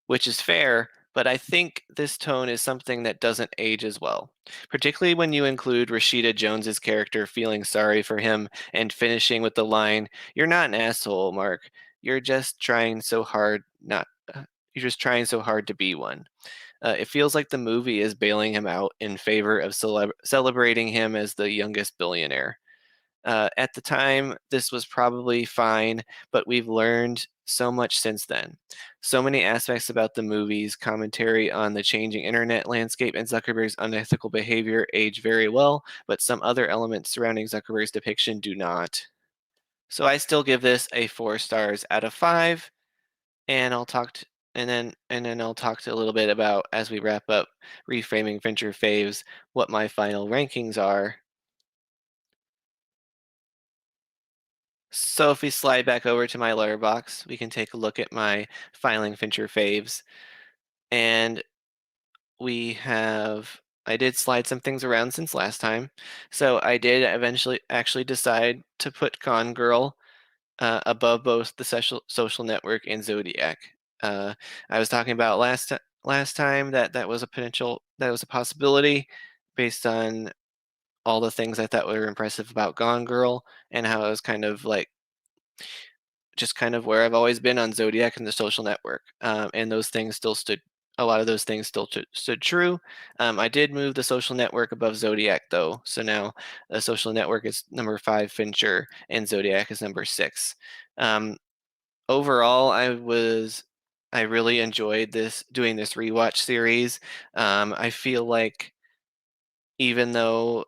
A: which is fair, but I think this tone is something that doesn't age as well, particularly when you include Rashida Jones's character feeling sorry for him and finishing with the line, "You're not an asshole, Mark. You're just trying so hard not you're just trying so hard to be one." It feels like the movie is bailing him out in favor of celebrating him as the youngest billionaire. At the time, this was probably fine, but we've learned so much since then. So many aspects about the movie's commentary on the changing internet landscape and Zuckerberg's unethical behavior age very well, but some other elements surrounding Zuckerberg's depiction do not. So I still give this a 4 stars out of 5, and then I'll talk to a little bit about, as we wrap up reframing Fincher faves, what my final rankings are. So if we slide back over to my letterbox, we can take a look at my filing Fincher faves. And I did slide some things around since last time. So I did eventually actually decide to put Gone Girl above both the social network and Zodiac. I was talking about last time that was a possibility based on all the things I thought were impressive about Gone Girl, and how it was kind of like just kind of where I've always been on Zodiac and the social network. And those things still stood, a lot of those things still stood true. I did move the social network above Zodiac though. So now the social network is number 5 Fincher and Zodiac is number 6. Overall, I really enjoyed doing this rewatch series. I feel like even though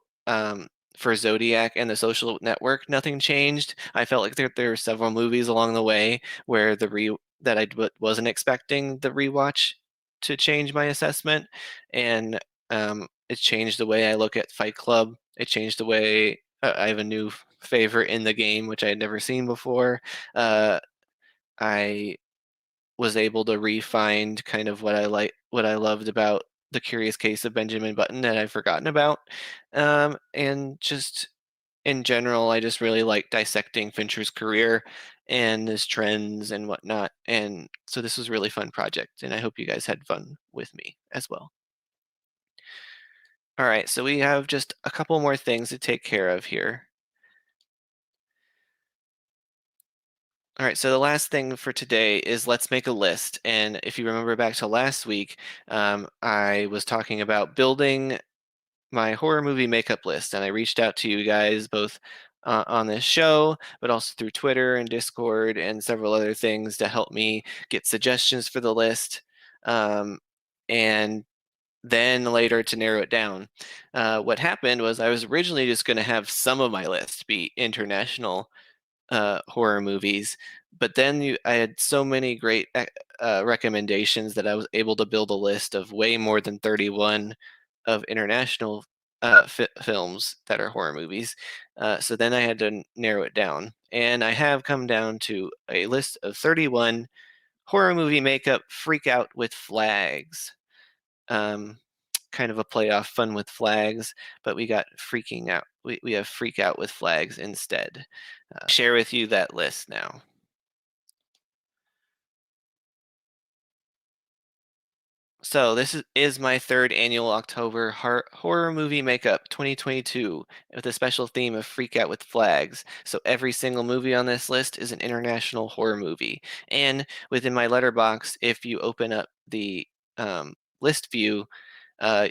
A: for Zodiac and the Social Network, nothing changed. I felt like there were several movies along the way where that I wasn't expecting the rewatch to change my assessment, and it changed the way I look at Fight Club. It changed the way I have a new favorite in the game, which I had never seen before. I was able to re-find kind of what I loved about The Curious Case of Benjamin Button that I've forgotten about. And just in general, I just really like dissecting Fincher's career and his trends and whatnot. And so this was a really fun project, and I hope you guys had fun with me as well. All right, so we have just a couple more things to take care of here. All right, so the last thing for today is let's make a list. And if you remember back to last week, I was talking about building my horror movie makeup list, and I reached out to you guys both on this show, but also through Twitter and Discord and several other things to help me get suggestions for the list. and then later to narrow it down. What happened was I was originally just going to have some of my list be international horror movies, but then I had so many great recommendations that I was able to build a list of way more than 31 of international films that are horror movies. So then I had to narrow it down, and I have come down to a list of 31 horror movie makeup freak out with flags. Um, kind of a play off fun with flags, but we got freaking out. We have freak out with flags instead. Share with you that list now. So this is my third annual October horror movie makeup 2022 with a special theme of freak out with flags. So every single movie on this list is an international horror movie. And within my letterbox, if you open up the list view,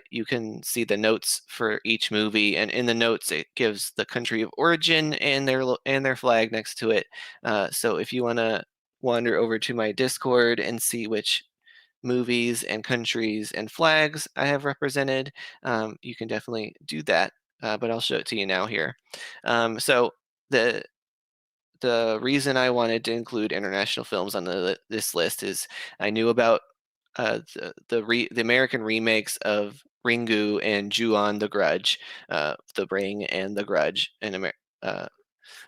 A: you can see the notes for each movie, and in the notes it gives the country of origin and their flag next to it. So if you want to wander over to my Discord and see which movies and countries and flags I have represented, you can definitely do that. But I'll show it to you now here. So the reason I wanted to include international films on this list is I knew about the American remakes of Ringu and Ju-on the Grudge, The Ring and The Grudge, and the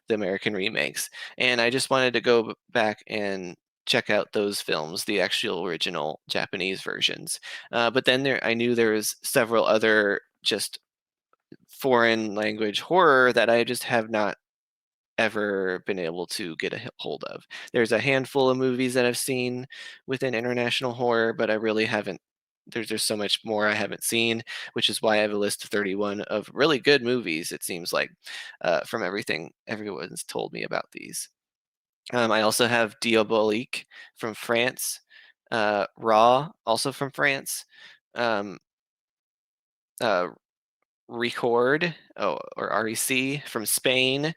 A: American remakes, and I just wanted to go back and check out those films, the actual original Japanese versions. But then I knew there was several other just foreign language horror that I just have not ever been able to get a hold of. There's a handful of movies that I've seen within international horror, but I really haven't. There's so much more I haven't seen, which is why I have a list of 31 of really good movies. It seems like from everything everyone's told me about these. I also have Diabolique from France, Raw also from France, um, uh, Record, or REC from Spain.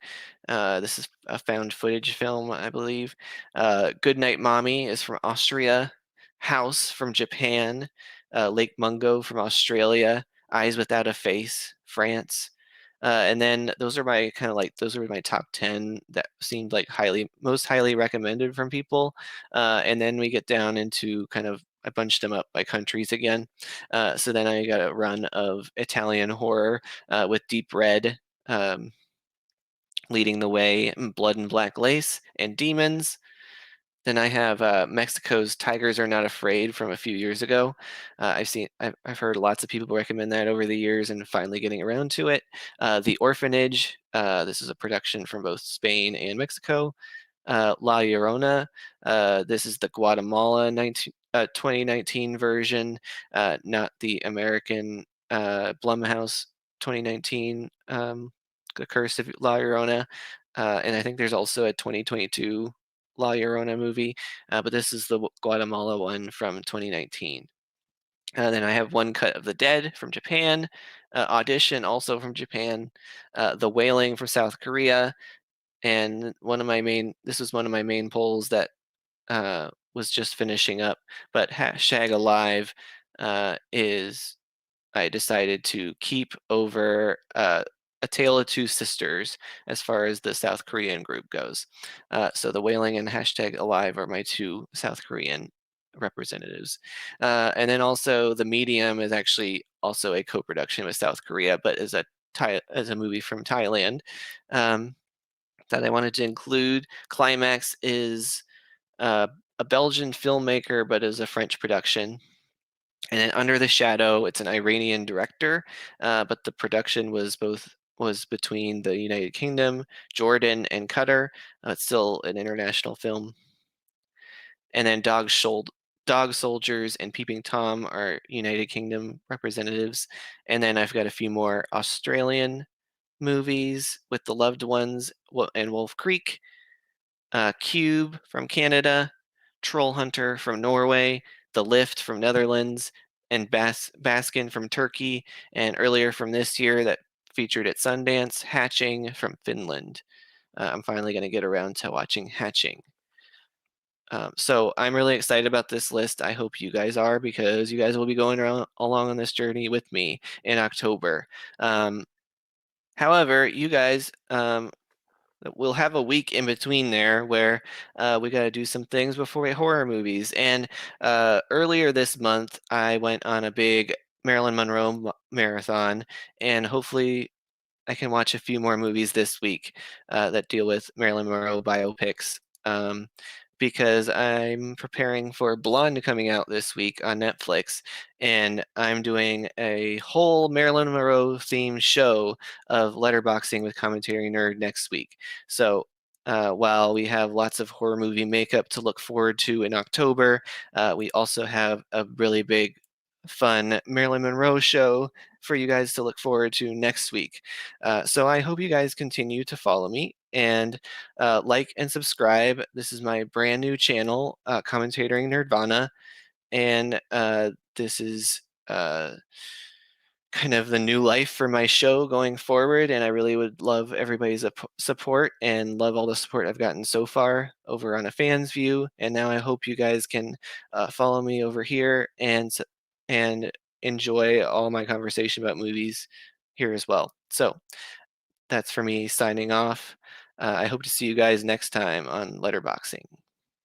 A: This is a found footage film, I believe. Goodnight Mommy is from Austria. House from Japan. Lake Mungo from Australia. Eyes Without a Face, France. And then those are my those are my top 10 that seemed like most highly recommended from people. And then we get down into I bunched them up by countries again. So then I got a run of Italian horror with Deep Red leading the way, Blood and Black Lace, and Demons. Then I have Mexico's Tigers Are Not Afraid from a few years ago. I've heard lots of people recommend that over the years, and finally getting around to it. The Orphanage. This is a production from both Spain and Mexico. La Llorona. This is the Guatemala 2019 version, not the American Blumhouse 2019 The Curse of La Llorona. And I think there's also a 2022 La Llorona movie, but this is the Guatemala one from 2019. Then I have One Cut of the Dead from Japan, Audition also from Japan, The Wailing from South Korea, and this was one of my main polls that was just finishing up, but hashtag alive is I decided to keep over A Tale of Two Sisters as far as the South Korean group goes. So the Wailing and hashtag alive are my two South Korean representatives. And then also The Medium is actually also a co-production with South Korea, but as a movie from Thailand. That I wanted to include. Climax is uh, a Belgian filmmaker, but is a French production. And then Under the Shadow, it's an Iranian director, but the production was between the United Kingdom, Jordan, and Qatar. It's still an international film. And then Dog Soldiers and Peeping Tom are United Kingdom representatives. And then I've got a few more Australian movies with The Loved Ones and Wolf Creek, Cube from Canada, Troll Hunter from Norway, The Lift from Netherlands, and Baskin from Turkey, and earlier from this year that featured at Sundance, Hatching from Finland. I'm finally going to get around to watching Hatching. So I'm really excited about this list. I hope you guys are, because you guys will be going along on this journey with me in October. Um, However, you guys we'll have a week in between there where we got to do some things before we horror movies. And earlier this month, I went on a big Marilyn Monroe marathon, and hopefully I can watch a few more movies this week that deal with Marilyn Monroe biopics. Because I'm preparing for Blonde coming out this week on Netflix, and I'm doing a whole Marilyn Monroe themed show of Letterboxing with Commentatoring Nerd next week. So while we have lots of horror movie makeup to look forward to in October, we also have a really big, fun Marilyn Monroe show for you guys to look forward to next week. So I hope you guys continue to follow me and like and subscribe. This is my brand new channel, Commentatoring Nerdvana, and this is kind of the new life for my show going forward. And I really would love everybody's support, and love all the support I've gotten so far over on a fan's view. And now I hope you guys can follow me over here and enjoy all my conversation about movies here as well. So that's for me signing off. I hope to see you guys next time on Letterboxing.